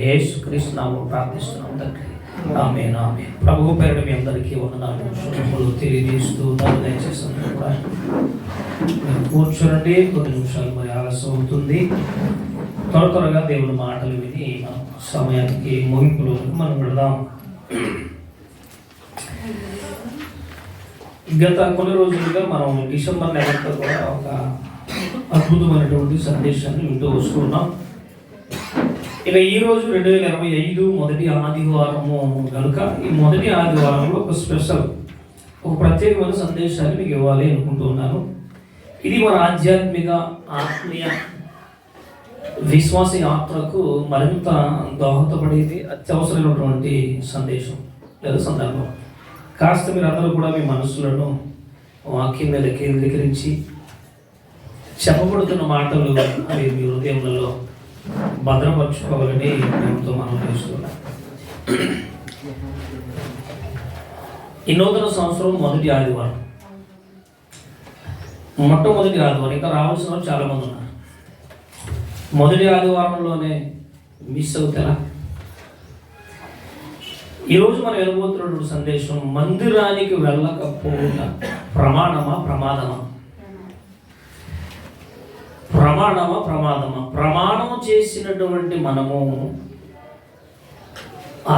యేసుక్రీస్తు నామములో ప్రార్థిస్తున్నాం తండ్రి. ఆమేన్ ఆమేన్. ప్రభువు పేరిట మీ అందరికీ వందనాలు శుభములు తెలియజేస్తూ దయచేసి కూడా కూర్చోండి. కొన్ని నిమిషాలు మరి ఆలస్యం అవుతుంది. త్వరగా దేవుని మాటలు విని సమయానికి ముగింపులో మనం వెళదాం. గత కొన్ని రోజులుగా మనం డిసెంబర్ నెలలో కూడా ఒక అద్భుతమైనటువంటి సందేశాన్ని వింటూ వస్తున్నాం. ఇక ఈరోజు 2025 మొదటి ఆదివారము కనుక ఈ మొదటి ఆదివారంలో ఒక స్పెషల్, ఒక ప్రత్యేకమైన సందేశాన్ని మీకు ఇవ్వాలి అనుకుంటున్నాను. ఇది మన ఆధ్యాత్మిక ఆత్మీయ విశ్వాస యాత్రకు మరింత దోహదపడేది, అత్యవసరమైనటువంటి సందేశం లేదా సందర్భం. కాస్త మీరు అందరూ కూడా మీ మనసులను వాక్యం మీద కేంద్రీకరించి చెప్పబడుతున్న మాటలు అవి మీ హృదయంలో భద్రపరచుకోవాలని మేముతో మనం చేస్తున్నాం. ఈ నూతన సంవత్సరం మొదటి ఆదివారం, మొట్టమొదటి ఆదివారం. ఇంకా రావాల్సిన వాళ్ళు చాలామంది ఉన్నారు. మొదటి ఆదివారంలోనే మిస్ అవుతారా? ఈరోజు మనం వెళ్ళబోతున్నటువంటి సందేశం, మందిరానికి వెళ్ళకపోవడం ప్రమాణమా ప్రమాదమా? ప్రమాణమా ప్రమాదమా? ప్రమాణము చేసినటువంటి మనము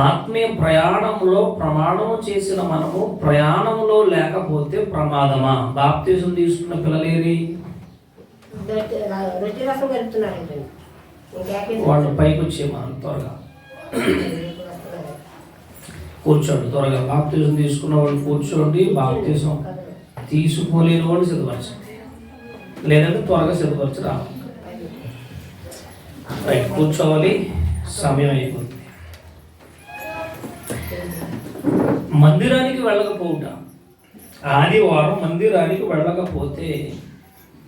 ఆత్మీయ ప్రయాణంలో ప్రమాణము చేసిన మనము ప్రయాణంలో లేకపోతే ప్రమాదమా? బాప్తిజం తీసుకున్న పిల్లలేరి వాళ్ళు పైకి వచ్చే మనం త్వరగా కూర్చోండి. త్వరగా బాప్తిజం తీసుకున్న వాళ్ళు కూర్చోండి. బాప్తిజం తీసుకోలేని వాళ్ళు సిద్ధపరచండి, లేదంటే త్వరగా సిద్ధపరచి రావాలి. రైట్, కూర్చోవాలి, సమయం అయిపోతుంది. మందిరానికి వెళ్ళకపోవుట, ఆదివారం మందిరానికి వెళ్ళకపోతే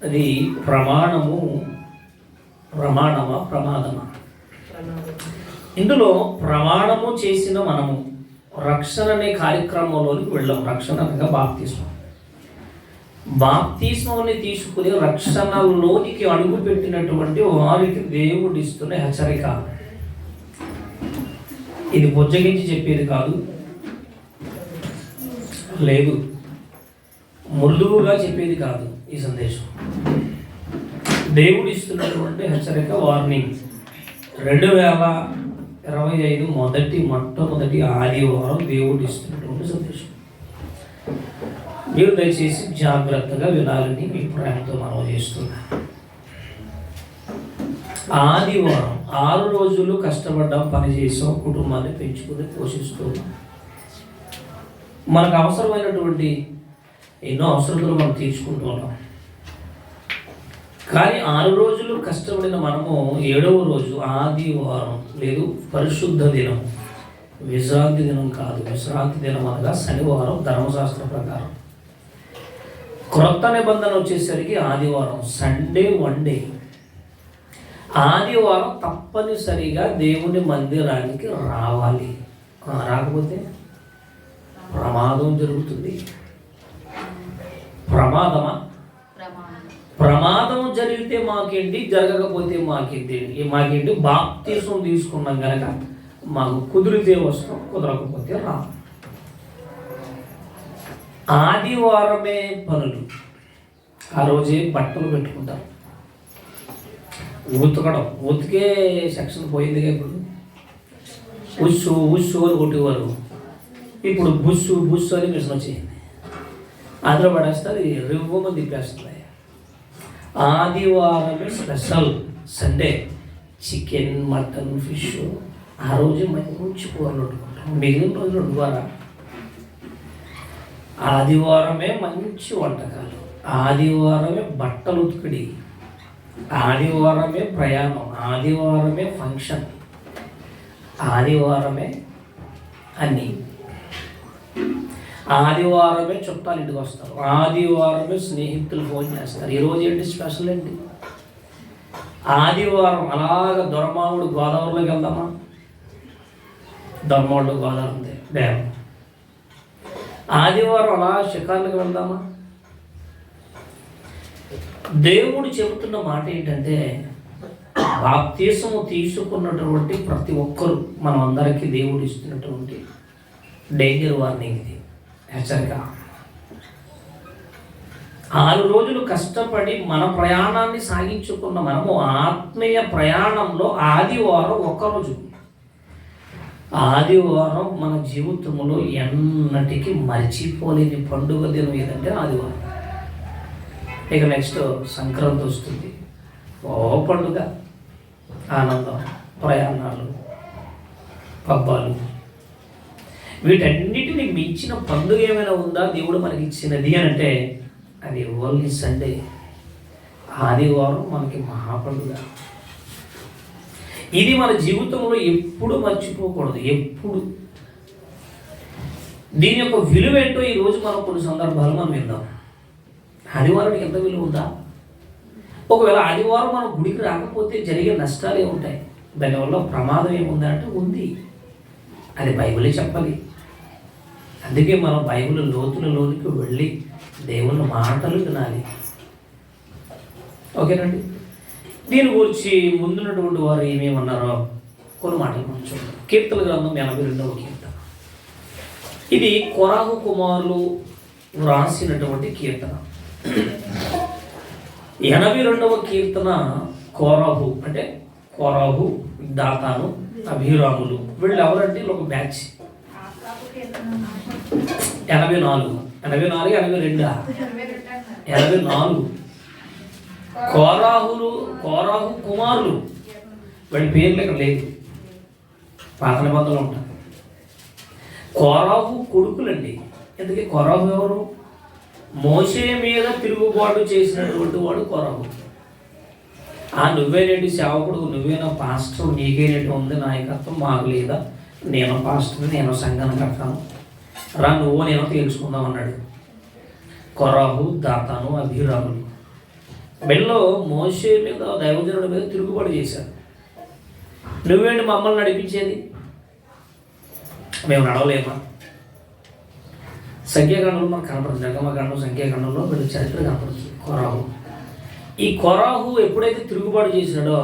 అది ప్రమాణము ప్రమాణమా ప్రమాదమా? ఇందులో ప్రమాణము చేసిన మనము రక్షణ అనే కార్యక్రమంలోనికి వెళ్ళాం. రక్షణ అనగా బాప్తిస్మం. బాప్తిస్మాన్ని తీసుకుని రక్షణలోనికి అడుగు పెట్టినటువంటి వారికి దేవుడు ఇస్తున్న హెచ్చరిక. ఇది బుజ్జగించి చెప్పేది కాదు, లేదు మృదువుగా చెప్పేది కాదు. ఈ సందేశం దేవుడు ఇస్తున్నటువంటి హెచ్చరిక, వార్నింగ్. 2025 మొట్టమొదటి ఆదివారం దేవుడు ఇస్తున్నటువంటి సందేశం. మీరు దయచేసి జాగ్రత్తగా వినాలని మీ ప్రేమతో మనం చేస్తున్నాం. ఆదివారం 6 రోజులు కష్టపడ్డాం, పని చేసాం, కుటుంబాన్ని పెంచుకుని పోషిస్తున్నాం. మనకు అవసరమైనటువంటి ఎన్నో అవసరతలు మనం తీర్చుకుంటున్నాం. కానీ 6 రోజులు కష్టపడిన మనము 7వ రోజు ఆదివారం లేదు, పరిశుద్ధ దినం, విశ్రాంతి దినం కాదు. విశ్రాంతి దినం అనగా శనివారం ధర్మశాస్త్ర ప్రకారం. క్రొత్త నిబంధన వచ్చేసరికి ఆదివారం, సండే వన్ డే. ఆదివారం తప్పనిసరిగా దేవుని మందిరానికి రావాలి. రాకపోతే ప్రమాదం జరుగుతుంది. ప్రమాదమా? ప్రమాదం జరిగితే మాకేంటి, జరగకపోతే మాకేంటి? బాప్తిసం తీసుకున్నాం కనుక మాకు కుదిరితే వస్తాం, కుదరకపోతే రా. ఆదివారమే పనులు. ఆ రోజే బట్టలు పెట్టుకుంటారు, ఉతకడం. ఉతికే సెక్షన్ పోయిందిగా. ఇప్పుడు ఉస్సు ఉస్సు అని కొట్టేవారు, ఇప్పుడు బుస్సు అని మిషన్ వచ్చింది. అందులో పడేస్తే అది రివ్వమని తిప్పేస్తుంది. ఆదివారమే special. Sunday chicken, mutton, fish. ఆ రోజు మంచి కూరలు వండుకుంటాం. మిగిలిన రోజులు వండుకోరా. ఆదివారమే మంచి వంటకాలు, ఆదివారమే బట్టలు ఉతికిడి, ఆదివారమే ప్రయాణం, ఆదివారమే ఫంక్షన్, ఆదివారమే అన్నీ. ఆదివారమే చుట్టాలు ఇంటికి వస్తారు, ఆదివారమే స్నేహితులు ఫోన్ చేస్తారు. ఈరోజు ఏంటి స్పెషల్ ఏంటి? ఆదివారం అలాగ దొరమావుడు గోదావరిలోకి వెళ్దామా? దొరమావుడు గోదావరి ఉంది డ్యామ్. ఆదివారం అలా షికార్లకు వెళ్దామా? దేవుడు చెబుతున్న మాట ఏంటంటే బాప్తీసము తీసుకున్నటువంటి ప్రతి ఒక్కరూ మనం అందరికీ దేవుడు ఇస్తున్నటువంటి డేంజర్ వార్నింగ్, ఇది హెచ్చరిక. 6 రోజులు కష్టపడి మన ప్రయాణాన్ని సాగించుకున్న మనము ఆత్మీయ ప్రయాణంలో ఆదివారం ఒక్కరోజు, ఆదివారం మన జీవితంలో ఎన్నటికీ మర్చిపోలేని పండుగ దినం ఏదంటే ఆదివారం. ఇక నెక్స్ట్ సంక్రాంతి వస్తుంది, ఓ పండుగ, ఆనందం, ప్రయాణాలు, పబ్బాలు. వీటన్నిటిని మించిన పండుగ ఏమైనా ఉందా దేవుడు మనకి ఇచ్చినది అని అంటే అది ఓన్లీ సండే. ఆదివారం మనకి మహాపండుగ. ఇది మన జీవితంలో ఎప్పుడు మర్చిపోకూడదు, ఎప్పుడు. దీని యొక్క విలువ ఏంటో ఈరోజు మనం కొన్ని సందర్భాలు మనం విందాం. ఆదివారానికి ఎంత విలువ ఉందా? ఒకవేళ ఆదివారం మనం గుడికి రాకపోతే జరిగే నష్టాలు ఏముంటాయి, దానివల్ల ప్రమాదం ఏముందా అంటే ఉంది. అది బైబిలే చెప్పాలి. అందుకే మనం బైబిల్ లోతులలోనికి వెళ్ళి దేవుని మాటలు వినాలి. ఓకేనండి. దీని గురించి ముందున్నటువంటి వారు ఏమేమన్నారో కొన్ని మాటలు మనం చూద్దాం. కీర్తన గ్రంథం 82వ కీర్తన. ఇది కొరాహు కుమారులు వ్రాసినటువంటి కీర్తన. 82వ కీర్తన కోరాహు అంటే కోరాహు, దాతాను, అభిరాములు, వీళ్ళు ఎవరంటే ఒక బ్యాచ్. 84, 82 కోరాహు కుమారులు, వీళ్ళ పేర్లు ఇక్కడ లేదు, పాత నిబంధనలు ఉంటాయి. కోరాహు కొడుకులండి. ఎందుకంటే కోరాహు ఎవరు? మోషే మీద తిరుగుబాటు చేసినటువంటి వాడు కోరాహు. నువ్వేనేటి సేవకుడు, నువ్వేనా పాస్టర్, నీకేనేటి ఉంది నాయకత్వం, మాకు లేదా, నేను పాస్టర్, నేను సంఘాన్ని కడతాను, రా నువ్వు నేను తేల్చుకుందాం అన్నాడు. కొరాహు, దాతాను, అభిరాములు వీళ్ళు మోషే మీద, దైవజనుడి మీద తిరుగుబాటు చేశారు. నువ్వేంటి మమ్మల్ని నడిపించేది, మేము నడవలేమా? సంఖ్యాకాండంలో మనకు కనపడుతుంది, జంగమకాండం, సంఖ్యాకాండంలో వీళ్ళ చరిత్ర కనపడుతుంది. కొరాహు, ఈ కొరాహు ఎప్పుడైతే తిరుగుబాటు చేశాడో,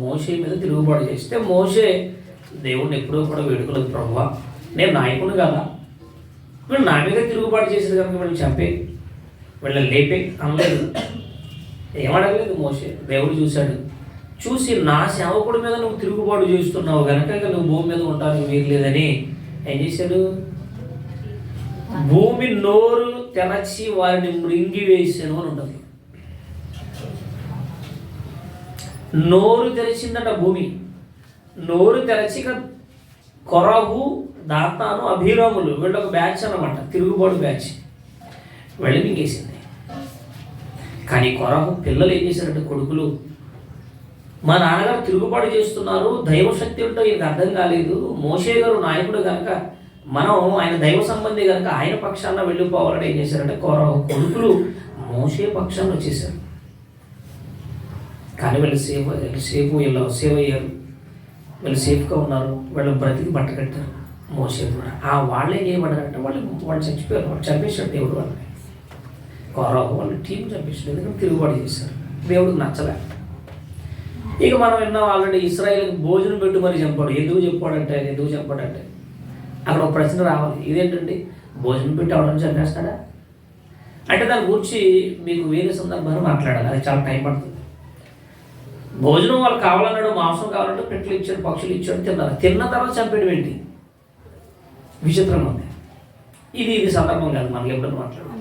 మోషే మీద తిరుగుబాటు చేస్తే, మోషే దేవుడిని ఎప్పుడో కూడా వేడుకలేదు, ప్రభువా నేను నాయకుడు కదా, వీళ్ళు నా మీద తిరుగుబాటు చేశారు కనుక వీళ్ళు చంపే, వీళ్ళని లేపే అనలేదు, ఏమడగలేదు మోషే. దేవుడు చూశాడు, చూసి నా సేవకుడి మీద నువ్వు తిరుగుబాటు చేస్తున్నావు కనుక నువ్వు భూమి మీద ఉంటానికి వీలు లేదని ఏం చేశాడు? భూమి నోరు తెరచి వారిని మృంగి వేసాను అని ఉంటుంది. నోరు తెరిచిందట భూమి. నోరు తెరచి కొరాహు, దాతాను, అభిరాములు వీళ్ళొక బ్యాచ్ అన్నమాట, తిరుగుబాటు బ్యాచ్, వెళ్ళి మింగేసింది. కానీ కొరాహు పిల్లలు ఏం చేశారంటే, కొడుకులు, మా నాన్నగారు తిరుగుబాటు చేస్తున్నారు, దైవశక్తి ఉంటో ఈయనకు అర్థం కాలేదు, మోషే గారు నాయకుడు కనుక మనం ఆయన దైవ సంబంధి కనుక ఆయన పక్షాన వెళ్ళిపోవాలని ఏం చేశారంటే, కొరాహు కొడుకులు మోషే పక్షాన వచ్చేసారు. కానీ వీళ్ళు సేవ్ అయ్యారు, వీళ్ళు సేఫ్గా ఉన్నారు, వీళ్ళు బ్రతికి బట్ట కట్టారు. మోసే కూడా వాళ్ళు ఏం చేయబడ్డారంటే వాళ్ళు చచ్చిపోయారు, వాళ్ళు చంపేశాడు దేవుడు వాళ్ళని. కొరాహు వాళ్ళ టీం చంపేశాడు, ఎందుకంటే తిరుగుబాటు చేశారు, దేవుడికి నచ్చలే. ఇక మనం విన్నాం ఆల్రెడీ, ఇశ్రాయేల్కి భోజనం పెట్టు మరి చంపాడు. ఎందుకు చెప్పాడంటే అక్కడ ఒక ప్రశ్న రావాలి, ఇదేంటండి భోజనం పెట్టి అవడం చంపేస్తాడా అంటే దాని గురించి మీకు వేరే సందర్భాలు మాట్లాడాలి, అది చాలా టైం పడుతుంది. భోజనం వాళ్ళు కావాలన్నాడు, మాంసం కావాలంటే పెట్లు ఇచ్చాడు, పక్షులు ఇచ్చాడు, తిన్నారు. తిన్న తర్వాత చంపేయడం ఏంటి? విచిత్రంగా ఉంది. ఇది సందర్భం కాదు మనకి ఎప్పుడైనా మాట్లాడాలి.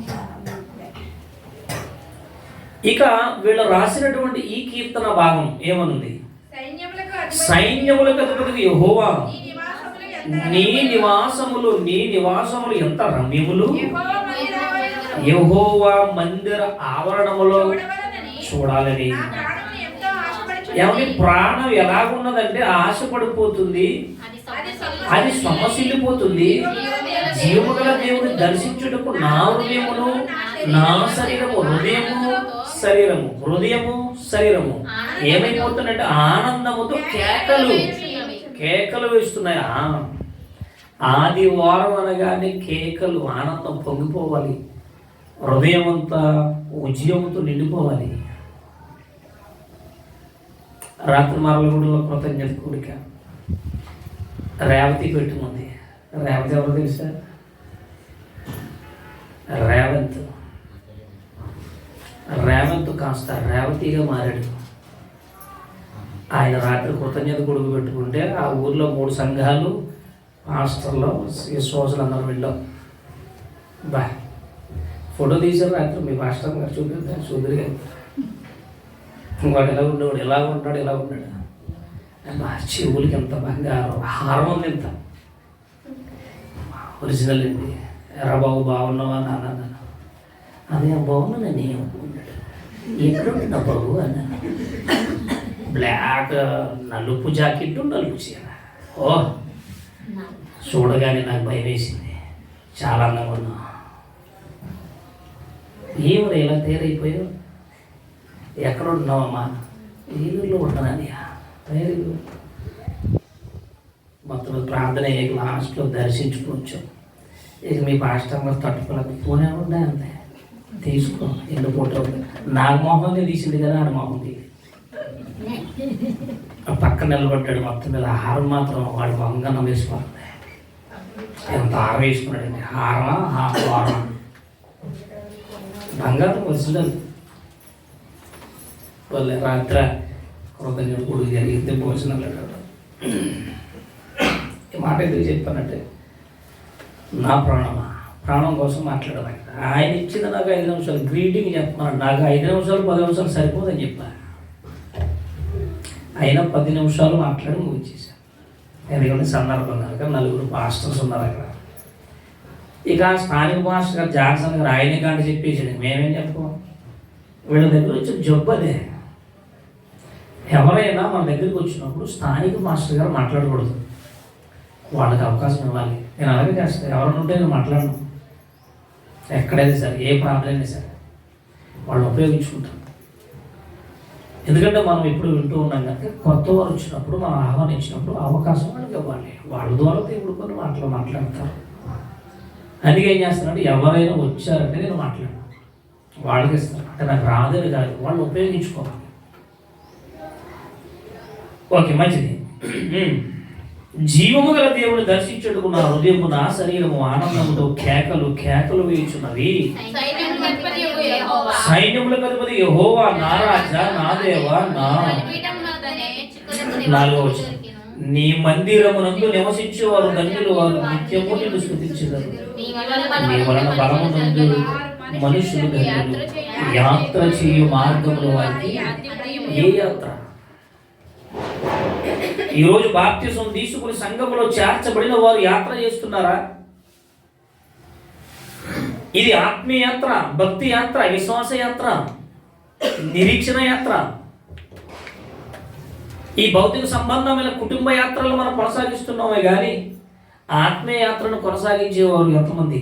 ఇక వీళ్ళు రాసినటువంటి ఈ కీర్తన భాగం ఏమనుంది? సైన్యములకు అధిపతికి యెహోవా, నీ నివాసములు ఎంత రమ్యములు, యెహోవా మందిర ఆవరణములో చూడాలని. ఎవరి ప్రాణం ఎలాగున్నదంటే ఆశపడిపోతుంది, అది సమసిల్లిపోతుంది. జీవము గల దేవుని దర్శించుటకు నా హృదయమును, నా హృదయము శరీరము ఏమైపోతుందంటే ఆనందముతో కేకలు వేస్తున్నాయి. ఆదివారం అనగానే కేకలు, ఆనందం పొంగిపోవాలి, హృదయం అంతా ఉద్యమంతో నిండిపోవాలి. రాత్రి మరలగూడలో కృతజ్ఞత కూడిక రేవతి పెట్టుకుంది. రేవతి ఎవరు తెలుసా? రేవంత్ కాస్త రేవతిగా మారాడు. ఆయన రాత్రి కృతజ్ఞత కొడుకు పెట్టుకుంటే ఆ ఊర్లో 3 సంఘాలు పాస్టర్లో విశ్వాసులు అందరూ వెళ్ళాం. ఫోటో తీశారు రాత్రి. మీ పాస్టర్ గారు చూపిద్దాం, చూద్దరు గారు. వాడు ఎలా ఉండేవాడు, ఎలా ఉన్నాడు. మా చెవులకి ఎంత బంగారం, హారం ఉంది ఎంత ఒరిజినల్ అండి. ఎరా బాబు బాగున్నావా నాన్న? అదే బాగున్నాను ఏమనుకున్నాడు. ఎక్కడ ఉంటున్నా బాబు అన్నాను. బ్లాక్ నలుపు జాకెట్, నలుపు చీర. ఓ చూడగానే నాకు భయం వేసింది. చాలా అందంగా ఉన్నా. ఏమో ఇలా తేరైపోయావు? ఎక్కడ ఉంటున్నావమ్మా? ఏలూరులో ఉంటున్నాను. Very good. మొత్తం ప్రార్థన అయ్యాక లాస్ట్లో దర్శించుకోవచ్చు. ఇక మీ పాస్టర్ గారు తట్టుకోలేదు. పోనే ఉండే అంతే, తీసుకో. ఎన్ని ఫోటో నాకు మొహం తీసింది కదా, ఆడ మొహం తీసి పక్కన నిలబడ్డాడు. మొత్తం మీద హారం మాత్రం వాడు మొహంగా వేసుకోవాలి. ఎంత హారం వేసుకున్నాడండి. హారమా హారం బంగారం ఒరిజినల్. వాళ్ళ రాత్రి కృతజ్ఞత కొడుకు జరిగితే భోజనం లేడు. ఈ మాట ఎందుకు చెప్పానంటే, నా ప్రాణం కోసం మాట్లాడాలి. ఆయన ఇచ్చింది నాకు 5 నిమిషాలు గ్రీటింగ్ చెప్తున్నాడు. నాకు 5 నిమిషాలు 10 నిమిషాలు సరిపోదని చెప్పాను. అయినా 10 నిమిషాలు మాట్లాడి ముగించేశాను. ఎందుకంటే సందర్భం కనుక 4 పాస్టర్స్ ఉన్నారు అక్కడ. ఇక స్థానిక పాస్టర్ గారు జాన్సన్ గారు ఆయనే కాంట చెప్పేసాడు. మేమేం చెప్పం, వీళ్ళ దగ్గర వచ్చి జబ్బు అదే. ఎవరైనా మన దగ్గరికి వచ్చినప్పుడు స్థానిక మాస్టర్ గారు మాట్లాడకూడదు, వాళ్ళకి అవకాశం ఇవ్వాలి. నేను అలాగే చేస్తాను. ఎవరైనా ఉంటే నేను మాట్లాడను. ఎక్కడైనా సరే, ఏ ప్రాబ్లం అయినా సరే వాళ్ళు ఉపయోగించుకుంటాను. ఎందుకంటే మనం ఎప్పుడు వింటూ ఉన్నాం కనుక కొత్త వారు వచ్చినప్పుడు, మనం ఆహ్వానించినప్పుడు అవకాశం వాళ్ళకి ఇవ్వాలి. వాళ్ళ ద్వారా దేవుడు కొన్ని మాట్లాడతారు. అందుకే ఏం చేస్తానంటే, ఎవరైనా వచ్చారంటే నేను మాట్లాడను, వాళ్ళకి ఇస్తాను. అంటే నాకు రాదని కాదు, వాళ్ళు ఉపయోగించుకోవాలి. ఓకే, మంచిది. జీవము గల దేవుడు దర్శించుటకు నా హృదయము నా శరీరము ఆనందముతో కేకలు వేయుచున్నవి. సైన్యములకు అధిపతి యెహోవా నా రాజా, నా దేవా, నా 4వ వచనం. నీ మందిరమునందు నివసించేవారు ధన్యులు, వారు నిత్యము నిన్ను స్తుతించెదరు. నీ వలన బలమునందు మనుషులు ధన్యులు. యాత్ర చేయు మార్గములు వారికి. ఏ యాత్ర? ఈరోజు బాప్తిసం తీసుకుని సంఘములో చేర్చబడిన వారు యాత్ర చేస్తున్నారా? ఇది ఆత్మీయ యాత్ర, భక్తి యాత్ర, విశ్వాస యాత్ర, నిరీక్షణ యాత్ర. ఈ భౌతిక సంబంధమైన కుటుంబ యాత్రలు మనం కొనసాగిస్తున్నామే కానీ ఆత్మీయ యాత్రను కొనసాగించేవారు ఎంతమంది?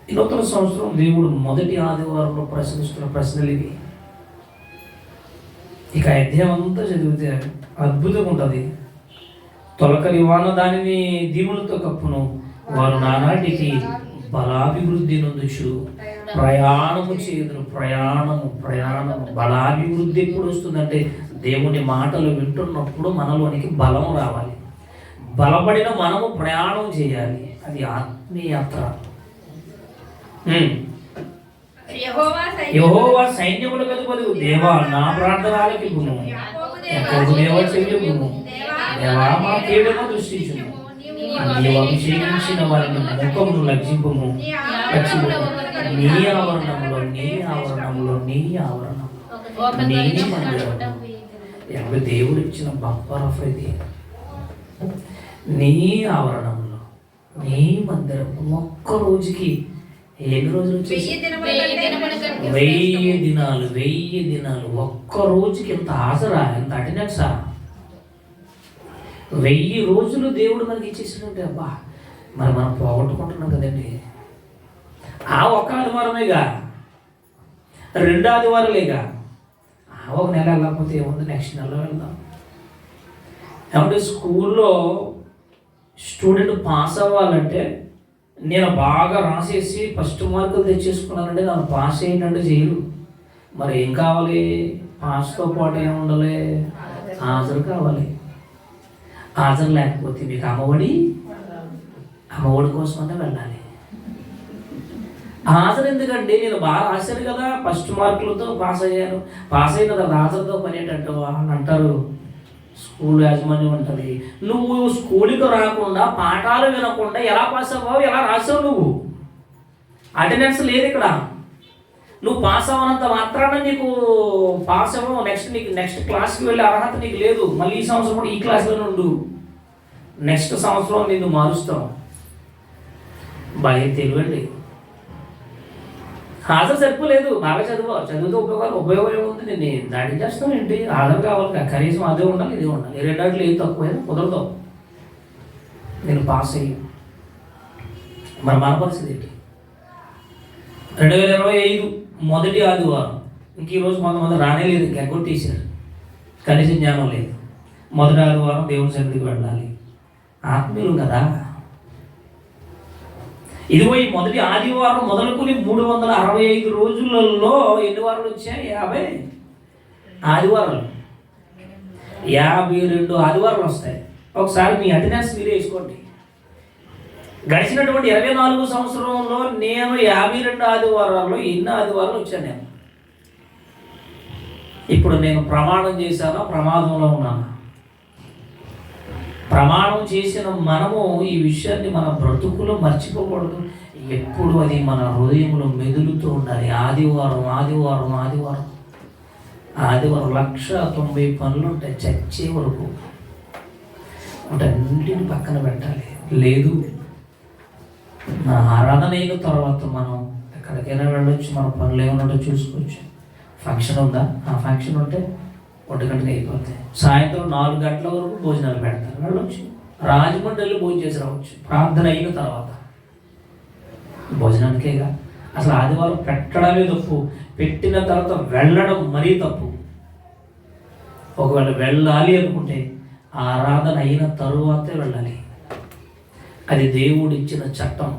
ఈ నూతన సంవత్సరం దేవుడు మొదటి ఆదివారంలో ప్రశ్నిస్తున్న ప్రశ్నలు ఇవి. ఇక అధ్యాయం అంతా చదివితే అద్భుతంగా ఉంటుంది. తొలకరి వాన దానిని దీవులతో కప్పును, వారు నానాటికి బలాభివృద్ధి నొందుచు ప్రయాణము చేయుదురు. ప్రయాణము బలాభివృద్ధి ఎప్పుడు వస్తుందంటే, దేవుని మాటలు వింటున్నప్పుడు మనలోనికి బలం రావాలి. బలపడిన మనము ప్రయాణం చేయాలి. అది ఆత్మీయ యాత్ర. యెహోవా సైన్యములకు అధిపతి దేవా, నా ప్రార్థన ఆలకింపుము. యాకోబు దేవా చెవియొగ్గుము. దేవా మా కీడును దృష్టించుము. నీవు అభిషేకించిన వారిని ముఖమును లజ్జింపుము. నీ ఆవరణంలో నీ మందిరం. ఎవరు దేవుడు ఇచ్చిన బంపర్ ఆఫ్ ఇది. నీ ఆవరణంలో నీ మందిరం. ఒక్క రోజుకి ఎన్ని రోజులు వచ్చేసి 1000 దినాలు. ఒక్క రోజుకి ఎంత హాజరా, ఎంత అటెండెన్సా? 1000 రోజులు దేవుడు మనకి ఇచ్చేసినట్టే. అబ్బా, మరి మనం పోగొట్టుకుంటున్నాం కదండి. ఆ ఒక్క ఆదివారమేగా, 2 ఆదివారాలేగా. ఒక నెల వెళ్ళకపోతే ఏముంది, నెక్స్ట్ నెలలో వెళ్దాం. ఏమంటే స్కూల్లో స్టూడెంట్ పాస్ అవ్వాలంటే నేను బాగా రాసేసి ఫస్ట్ మార్కులు తెచ్చేసుకున్నానంటే నన్ను పాస్ అయ్యిందంటే చేయరు. మరి ఏం కావాలి? పాస్తో పాటు ఏముండాలి? హాజరు కావాలి. హాజరు లేకపోతే మీకు అమ్మఒడి కోసమనే వెళ్ళాలి. హాజరు ఎందుకండి? నేను బాగా రాశాను కదా, ఫస్ట్ మార్కులతో పాస్ అయ్యాను, పాస్ అయిన తర్వాత హాజరుతో పని ఏంటంటే అని అంటారు. స్కూల్ యాజమాన్యం ఉంటుంది, నువ్వు స్కూల్కి రాకుండా పాఠాలు వినకుండా ఎలా పాస్ అవ్వవు, ఎలా రాసావు? నువ్వు అటెండెన్స్ లేదు ఇక్కడ. నువ్వు పాస్ అవ్వనంత మాత్రాన నీకు పాస్ అవ్వవు. నెక్స్ట్ క్లాస్కి వెళ్ళే అర్హత నీకు లేదు. మళ్ళీ ఈ సంవత్సరం కూడా ఈ క్లాస్లోనే ఉండు, నెక్స్ట్ సంవత్సరం నిన్ను మారుస్తాం. బాగా తెలివండి. హాజరు సరిపోలేదు, బాగా చదివితే ఉపయోగం ఏముంది? నేను దాడి చేస్తాను ఏంటి? హాజరు కావాలి, కనీసం అదే ఉండాలి, ఇదే ఉండాలి. 2 దాంట్లో ఏది తక్కువైనా కుదరదు, నేను పాస్ అయ్యి. మరి మన పరిస్థితి ఏంటి? 2025 మొదటి ఆదివారం, ఇంక ఈరోజు కొంతమంది రానే లేదు, ఇంకా ఎగ్గొట్టేసారు, కనీసం జ్ఞానం లేదు. మొదటి ఆదివారం దేవుని సన్నిధికి వెళ్ళాలి, ఆత్మీయులు కదా. ఇదిగో ఈ మొదటి ఆదివారం మొదలుకొని 365 రోజులలో ఎన్ని వారాలు వచ్చాయి? 50 ఆదివారాలు, 52 ఆదివారాలు వస్తాయి. ఒకసారి మీ అటెండెన్స్ మీరే వేసుకోండి. గడిచినటువంటి 24 సంవత్సరంలో నేను 52 ఆదివారాల్లో ఎన్ని ఆదివారాలు వచ్చాను నేను? ఇప్పుడు నేను ప్రమాణం చేశానా, ప్రమాదంలో ఉన్నానా? ప్రమాణం చేసిన మనము ఈ విషయాన్ని మన బ్రతుకులో మర్చిపోకూడదు. ఎప్పుడు అది మన హృదయంలో మెదులుతూ ఉండాలి. ఆదివారం 190 పనులు ఉంటాయి, చచ్చే వరకు అంటే అన్నింటిని పక్కన పెట్టాలి. లేదు, మన ఆరాధన అయిన తర్వాత మనం ఎక్కడికైనా వెళ్ళొచ్చు, మన పనులు ఏమన్నా చూసుకోవచ్చు. ఫంక్షన్ ఉందా? ఆ ఫంక్షన్ ఉంటే 1 గంటకి అయిపోతాయి. సాయంత్రం 4 గంటల వరకు భోజనాలు పెడతారు, వెళ్ళొచ్చు. రాజమండ్రిలో భోజనం చేసి రావచ్చు ప్రార్థన అయిన తర్వాత. భోజనానికేగా. అసలు ఆదివారం పెట్టడమే తప్పు, పెట్టిన తర్వాత వెళ్ళడం మరీ తప్పు. ఒకవేళ వెళ్ళాలి అనుకుంటే ఆరాధన అయిన తరువాతే వెళ్ళాలి. అది దేవుడిచ్చిన చట్టం.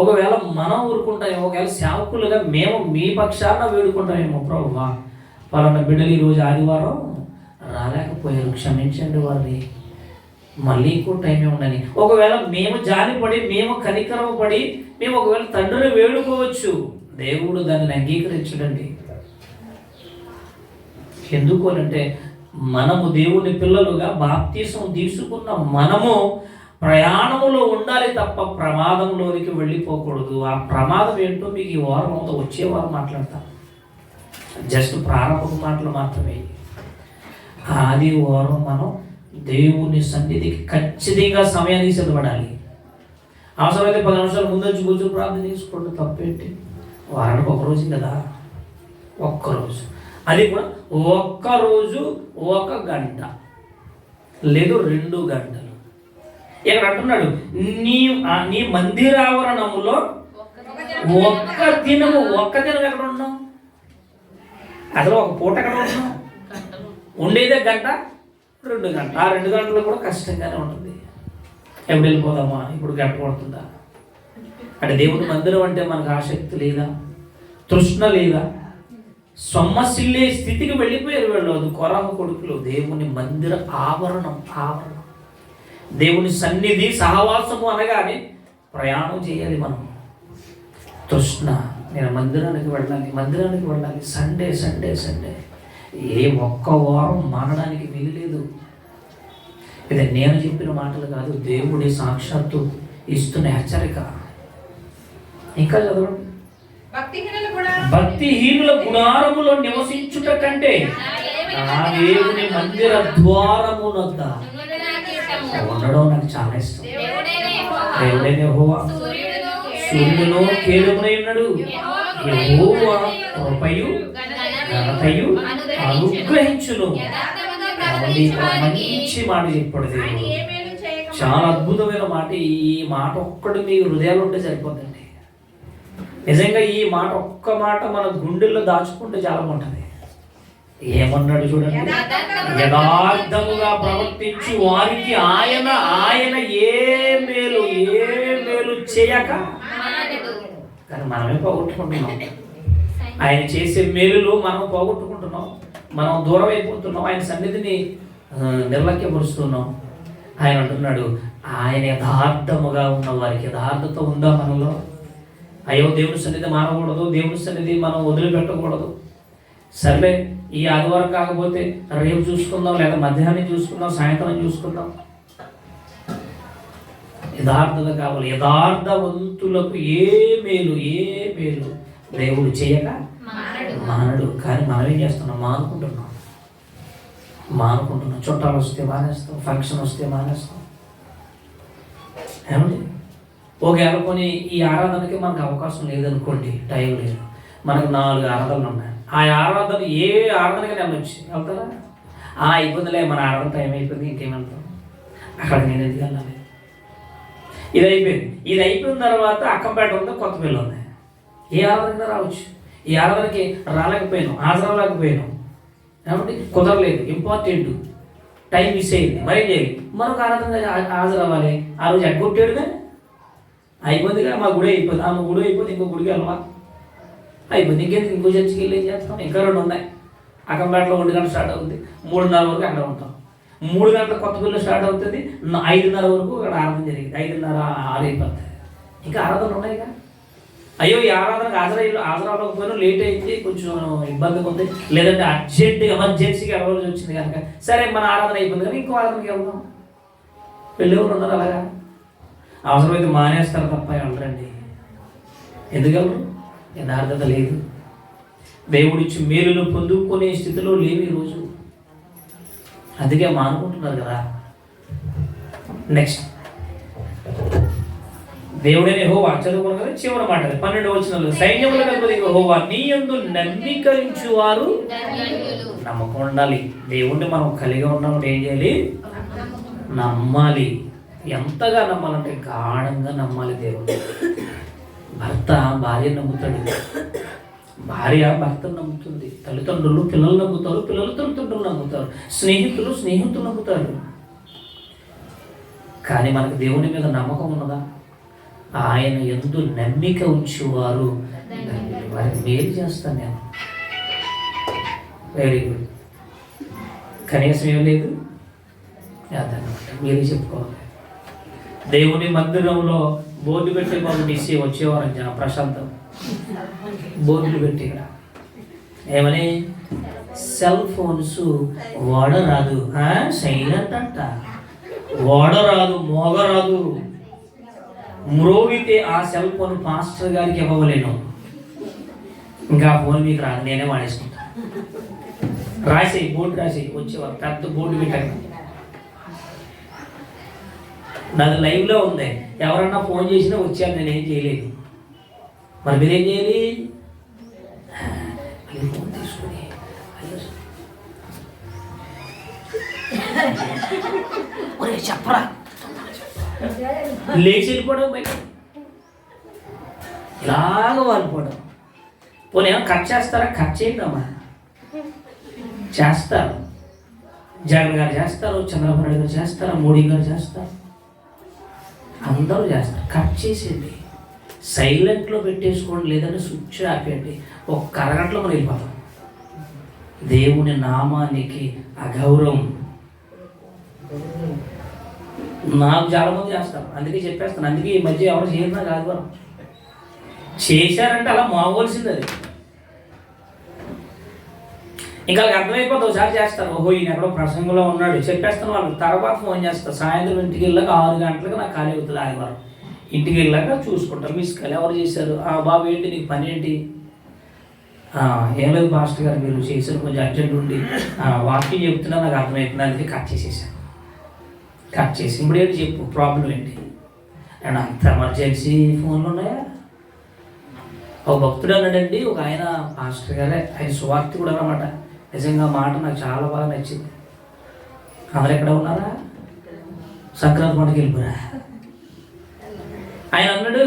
ఒకవేళ మనం ఊరుకుంటాం, ఒకవేళ సేవకులుగా మేము మీ పక్షాన వేడుకుంటామేమో, ప్రభువా పలానా బిడ్డలు ఈరోజు ఆదివారం రాలేకపోయారు, క్షమించండి వారిని, మళ్ళీ ఇంకో టైం ఉండని. ఒకవేళ మేము జాలిపడి, మేము కనికరం పడి, మేము ఒకవేళ తండ్రిని వేడుకోవచ్చు, దేవుడు దానిని అంగీకరించడండి. ఎందుకు అంటే మనము దేవుని పిల్లలుగా బాప్తీసం తీసుకున్న మనము ప్రయాణంలో ఉండాలి తప్ప ప్రమాదంలోనికి వెళ్ళిపోకూడదు. ఆ ప్రమాదం ఏంటో మీకు ఈ వారం వచ్చే వారం మాట్లాడతాను. జస్ట్ ప్రారంభపు మాటలు మాత్రమే. ఆదివారం మనం దేవుని సన్నిధికి ఖచ్చితంగా సమయానికి సిద్ధపడాలి. అవసరమైతే 10 నిమిషాలు ముందు వచ్చి కూర్చొని ప్రార్థన చేసుకోండి, తప్పేంటి? వారానికి 1 రోజు కదా, 1 రోజు, అది కూడా 1 రోజు 1 గంట లేదు 2 గంటలు. ఇక్కడ అంటున్నాడు, నీ మందిరావరణములో 1 దినము ఎక్కడ ఉన్నాం? అసలు 1 పూట ఎక్కడ ఉన్నాం? ఉండేదే 1 గంట 2 గంటలు. ఆ 2 గంటలు కూడా కష్టంగానే ఉంటుంది. ఎప్పుడు వెళ్ళిపోదామా, ఇప్పుడు గంట పడుతుందా అంటే దేవుని మందిరం అంటే మనకు ఆసక్తి లేదా, తృష్ణ లేదా? సొమ్మసిల్లే స్థితికి వెళ్ళిపోయారు వీళ్ళు. అది కొరాహు కొడుకులు. దేవుని మందిర ఆవరణం, దేవుని సన్నిధి సహవాసము అనగానే ప్రయాణం చేయాలి మనం. తృష్ణ, నేను మందిరానికి వెళ్ళాలి. సండే ఏ 1 వారం మానడానికి వీలులేదు. ఇది నేను చెప్పిన మాటలు కాదు, దేవుడి సాక్షాత్తు ఇస్తున్న హెచ్చరిక. ఇంకా చదవండి. భక్తిహీనుల గుడారములో నివసించుట కంటే నా దేవుని మందిర ద్వారమునొద్ద ఉండడం నాకు చాలా ఇష్టం. దేవుడే యెహోవా సూర్యుడును కేడుమునై ఉన్నాడు. యెహోవా కృపయు ఘనతయు అనుగ్రహించును. మంచి మాట చెప్పాడు దేవుడు. చాలా అద్భుతమైన మాట. ఈ మాట ఒక్కటి మీ హృదయాలు ఉంటే సరిపోతుంది. నిజంగా ఈ మాట, ఒక్క మాట మన గుండెల్లో దాచుకుంటే చాలా బాగుంటుంది. ఏమన్నాడు చూడండి, యథార్థముగా ప్రవర్తించి వారికి ఆయన ఏ మేలు చేయక. కానీ మనమే పోగొట్టుకుంటున్నాం. ఆయన చేసే మేలులో మనం పోగొట్టుకుంటున్నాం, మనం దూరం అయిపోతున్నాం, ఆయన సన్నిధిని నిర్లక్ష్యపరుస్తున్నాం. ఆయన అంటున్నాడు, ఆయన యథార్థముగా ఉన్న వారికి, యథార్థత ఉందా మనలో? అయ్యో దేవుని సన్నిధి మానకూడదు, దేవుని సన్నిధి మనం వదిలిపెట్టకూడదు, సర్లే ఈ ఆదివారం కాకపోతే రేపు చూసుకుందాం, లేదా మధ్యాహ్నం చూసుకుందాం, సాయంత్రం చూసుకుందాం. యథార్థత కావాలి. యథార్థవంతులకు ఏ మేలు దేవుడు చేయక మానడు. కానీ మనం ఏం చేస్తున్నాం? మానుకుంటున్నాం. చుట్టాలు వస్తే మానేస్తాం, ఫంక్షన్ వస్తే మానేస్తాం. ఏమండి, ఒకవేళ కొని ఈ ఆరాధనకి మనకు అవకాశం లేదనుకోండి, టైం లేదు, మనకు 4 ఆరాధనలు ఉన్నాయి. ఆ ఆరాధన ఏ ఆరాధనకి వెళ్ళొచ్చు, వెళ్తారా? ఇబ్బందిలే, మన ఆరాధన టైం అయిపోయింది, ఇంకేమెళ్తాం, అక్కడికి నేను ఎందుకు వెళ్ళాలి? ఇది అయిపోయిన తర్వాత అక్కంపేట ఉంది, కొత్తపల్లి ఉంది, ఏ ఆరాధన రావచ్చు. ఈ ఆరాధనకి రాలేకపోయాను, హాజరవ్వలేకపోయాను, ఏమంటే కుదరలేదు, ఇంపార్టెంట్, టైం మిస్ అయింది, మరేం చేయాలి? మరొక ఆరాధన హాజరవ్వాలి. ఆ రోజు ఎగ్గొట్టాడుగా అయిపోయిందిగా, మా గుడి అయిపోయింది, మా గుడి అయిపోయింది, ఇంకో గుడికి వెళ్ళవా? అయిపోయింది, ఇంకెందుకు ఇంకో చర్చికి వెళ్ళి ఏం చేస్తాం? ఇంకా 2 ఉన్నాయి. అక్కంపేటలో 1 గంట స్టార్ట్ అవుతుంది, 3:30 వరకు అక్కడ ఉంటాం. 3 గంటల కొత్తపల్లిలో స్టార్ట్ అవుతుంది, 5:30 వరకు అక్కడ ఆరాధన జరిగింది, 5:30, 6 అయిపోతుంది. ఇంకా ఆరాధనలు ఉన్నాయిగా. అయ్యో, ఈ ఆరాధనకు హాజరవ్వకపోయినా, లేట్ అయింది, కొంచెం ఇబ్బందిగా ఉంది, లేదంటే అర్జెంట్ ఎమర్జెన్సీగా వెళ్ళవలసి వచ్చింది కనుక సరే మన ఆరాధన అయిపోయింది కానీ ఇంకో ఆరాధనకి వెళ్దాం. వెళ్ళేవారు ఉన్నారు అలాగా. అవసరమైతే మానేస్తారు తప్ప వెళ్ళరండి. ఎందుకెళ్ళరు? యథార్థత లేదు. దేవుడిచ్చి మేలును పొందుకునే స్థితిలో లేవు ఈరోజు, అందుకే మానుకుంటున్నారు కదా. నెక్స్ట్, దేవుడైన యెహోవా, చదువుకున్నాం కదా, చివరి మాట 12వ వచనంలో, సైన్యములకు అధిపతి యెహోవా నీ యందు నమ్మిక ఉంచువారు నమ్మకం ఉండాలి. దేవుణ్ణి మనం కలిగి ఉన్నప్పుడు ఏం చేయాలి? నమ్మాలి. ఎంతగా నమ్మాలంటే గాఢంగా నమ్మాలి దేవుడు. భర్త భార్యను నమ్ముతాడు, భార్య భర్తను నమ్ముతుంది, తల్లిదండ్రులు పిల్లలు నమ్ముతారు, పిల్లలు తల్లిదండ్రులు నమ్ముతారు, స్నేహితులు నమ్ముతారు. కానీ మనకు దేవుని మీద నమ్మకం ఉన్నదా? ఆయన యందు నమ్మిక ఉంచేవారు వారికి మేలు చేస్తాను నేను. Very good. కనీసం ఏం లేదు, మీరే చెప్పుకోవాలి. దేవుని మందిరంలో బోర్డు పెట్టి మాకు డిసి వచ్చేవారు ప్రశాంతం, బోర్డులు పెట్టి ఇక్కడ ఏమని, సెల్ ఫోన్స్ వాడరాదు, సైలెంట్ అంట, వాడరాదు, మోగరాదు, మ్రోగితే ఆ సెల్ ఫోన్ పాస్టర్ గారికి ఇవ్వలేను, ఇంకా ఫోన్ మీకు రాదు, నేనే వాడేసుకుంటా. రాసేయి, బోర్డు రాసేయి, వచ్చేవారు పెద్ద బోర్డు పెట్టాను. నాది లైవ్లో ఉంది, ఎవరన్నా ఫోన్ చేసినా వచ్చాను, నేనేం చేయలేదు. మరి మీరేం చేయాలి? ఫోన్ తీసుకుని చెప్పరా, లేచి వెళ్ళిపోవడం, బయట ఇలాగ వాళ్ళిపోవడం. పోనీ ఏమో కట్ చేస్తారా? కట్ చేయండమ్మా, చేస్తారు. జగన్ గారు చేస్తారు, చంద్రబాబు నాయుడు గారు చేస్తారు, మోడీ గారు చేస్తారు, అందరూ చేస్తారు. కట్ చేసేయండి, సైలెంట్లో పెట్టేసుకోండి, లేదంటే స్విచ్ ఆపేయండి. ఒక్క అరగంటలో మనం వెళ్ళిపోతాం. దేవుని నామానికి అగౌరవం. నాకు చాలామంది చేస్తారు, అందుకే చెప్పేస్తాను. అందుకే ఈ మధ్య ఎవరు చేయరు, కాదు వారు చేశారంటే అలా మావలసింది. అది ఇంకా అర్థమైపోతుంది. ఒకసారి చేస్తారు, ఓహో ఈయన ఎక్కడో ప్రసంగంలో ఉన్నాడు, చెప్పేస్తాను వాళ్ళకి. తర్వాత ఫోన్ చేస్తారు, సాయంత్రం ఇంటికి వెళ్ళాక 6 గంటలకు నాకు ఖాళీ అవుతుంది ఆదివారం. ఇంటికి వెళ్ళాక చూసుకుంటారు, మిస్ కాల్ ఎవరు చేశారు, బాబు ఏంటి నీకు పని ఏంటి? ఏం లేదు పాస్టర్ గారు, మీరు చేశారు, కొంచెం అర్జెంట్ ఉండి వాక్యం చెప్తున్నా నాకు అర్థమవుతుంది, అందుకే కట్ చేసేసాను. కట్ చేసి ఇప్పుడు ఏంటి చెప్పు, ప్రాబ్లం ఏంటి? అండ్ అంత ఎమర్జెన్సీ ఫోన్లు ఉన్నాయా? ఒక భక్తుడు అన్నాడండి, ఒక ఆయన పాస్టర్ గారే, ఆయన సువార్తి కూడా అన్నమాట. నిజంగా మాట నాకు చాలా బాగా నచ్చింది. అందరు ఎక్కడ ఉన్నారా? సంక్రాంతి పండుగ వెళ్ళిపోరా. ఆయన అన్నాడు,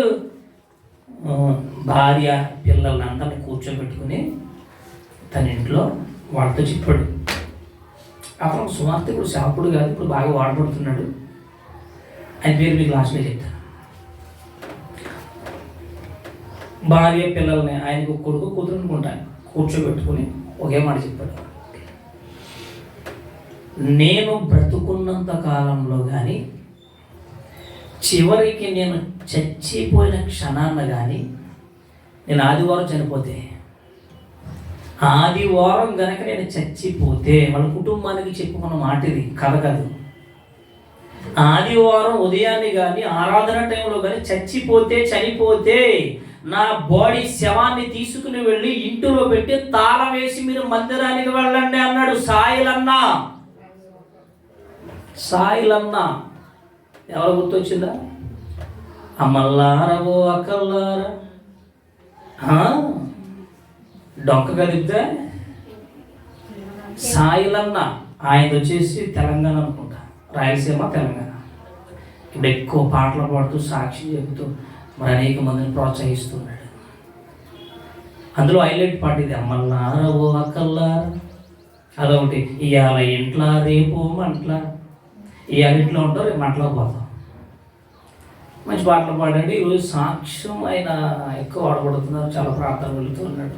భార్య పిల్లల్ని అందరినీ కూర్చోబెట్టుకుని తన ఇంట్లో వాళ్ళతో చెప్పాడు. అతను సువార్తికుడు, శాపుడు కాదు, ఇప్పుడు బాగా వాడబడుతున్నాడు. ఆయన పేరు మీకు లాస్ట్లో చెప్తాను. భార్య పిల్లల్ని, ఆయనకు కొడుకు కూతురు అనుకుంటాను, కూర్చోబెట్టుకుని ఒకే మాట చెప్పాడు, నేను బ్రతుకున్నంత కాలంలో కానీ చివరికి నేను చచ్చిపోయిన క్షణాన్న కానీ, నేను ఆదివారం చనిపోతే, ఆదివారం గనక నేను చచ్చిపోతే, వాళ్ళ కుటుంబానికి చెప్పుకున్న మాట ఇది, కథ కాదు. ఆదివారం ఉదయాన్నే కానీ ఆరాధన టైంలో కానీ చనిపోతే నా బాడీ శవాన్ని తీసుకుని వెళ్ళి ఇంటిలో పెట్టి తాళం వేసి మీరు మందిరానికి వెళ్ళండి అన్నాడు సాయిలన్నా. ఎవరు గుర్తొచ్చిందా? అమ్మల్లారా ఓ అక్కల్లారా, డొక్క కదిపితే సాయిలన్న. ఆయన వచ్చేసి తెలంగాణ అనుకుంటా, రాయలసీమ తెలంగాణ. ఇప్పుడు ఎక్కువ పాటలు పాడుతూ సాక్షి చెబుతూ మరి అనేక మందిని ప్రోత్సహిస్తున్నాడు. అందులో హైలైట్ పాట ఇది, అమ్మల్లారా ఓ అక్కల్లారా. అదొకటి, ఇవాళ ఇంట్లో రేపు మంట్ల, ఇవాళ ఇంట్లో ఉంటారు రేపు మంటలో పోతాం. మంచి పాటలు పాడండి. ఈరోజు సాక్ష్యం ఆయన ఎక్కువ వాడబడుతున్నారు, చాలా ప్రార్థన వెళుతూ ఉన్నాడు.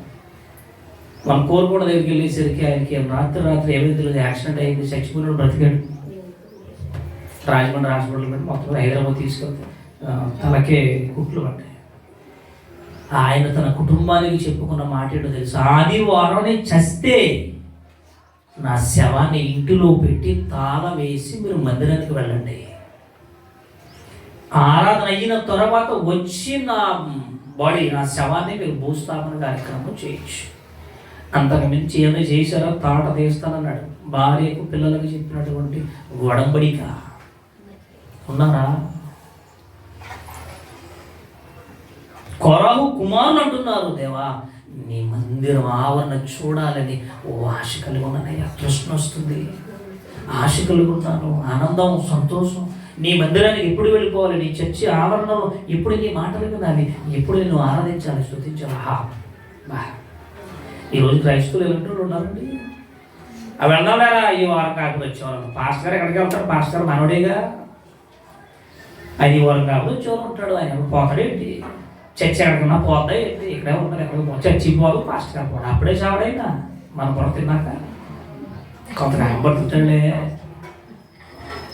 మన కోరుకోడ దగ్గరికి వెళ్ళేసరికి ఆయనకి రాత్రి ఏమైంది తెలియదు, యాక్సిడెంట్ అయింది, చచ్చిపోయినాడు, బ్రతికాడు. రాజమండ్రి హాస్పిటల్ పెట్టి మొత్తం హైదరాబాద్ తీసుకెళ్తే తలకే కుట్లు పడ్డాయి. ఆయన తన కుటుంబానికి చెప్పుకున్న మాట ఏంటో తెలుసు, ఆదివారం నేను చస్తే నా శవాన్ని ఇంటిలో పెట్టి తాళం వేసి మీరు మందిరానికి వెళ్ళండి, ఆరాధన అయిన తర్వాత వచ్చి నా బాడీ, నా శవాన్ని మీరు భూస్థాపన కార్యక్రమం చేయొచ్చు. అంతకు మించి ఏమైనా చేశారో తాట తీస్తానన్నాడు. భార్యకు పిల్లలకు చెప్పినటువంటి ఒడంబడిక ఉన్నారా? కొరాహు కుమారులు అంటున్నారు, దేవా నీ మందిరం ఆవరణ చూడాలని ఆశ కలిగి ఉన్నానయ్యా, తృష్ణ వస్తుంది, ఆశ కలిగి ఉన్నాను, ఆనందం సంతోషం. నీ మందిరానికి ఎప్పుడు వెళ్ళిపోవాలి, నీ చర్చి ఆవరణలో ఎప్పుడు నీ మాటలు వినాలి, ఎప్పుడు నేను ఆరాధించాలి, స్తుతించాలి. బా ఈరోజు క్రైస్తవులు ఎలాంటి ఉన్నారండి, అవి వెళ్ళాలేరా ఈ వారం కాకపోతే వచ్చేవాళ్ళు. పాస్టర్ గారు ఎక్కడికి వెళ్తారు? పాస్టర్ గారు మనోడేగా, అది ఈ వారం కాకపోతే వచ్చేవాళ్ళు ఉంటాడు. ఆయన పోతాడేంటి? చర్చి ఎక్కడికన్నా పోతా ఏంటి? ఇక్కడే ఉంటారు, ఎక్కడికి చర్చి పోదు, పాస్టర్ గారు పోడు. అప్పుడే చావడైనా మన పొర తిన్నాక కొంత కనబడుతుంటాడులే,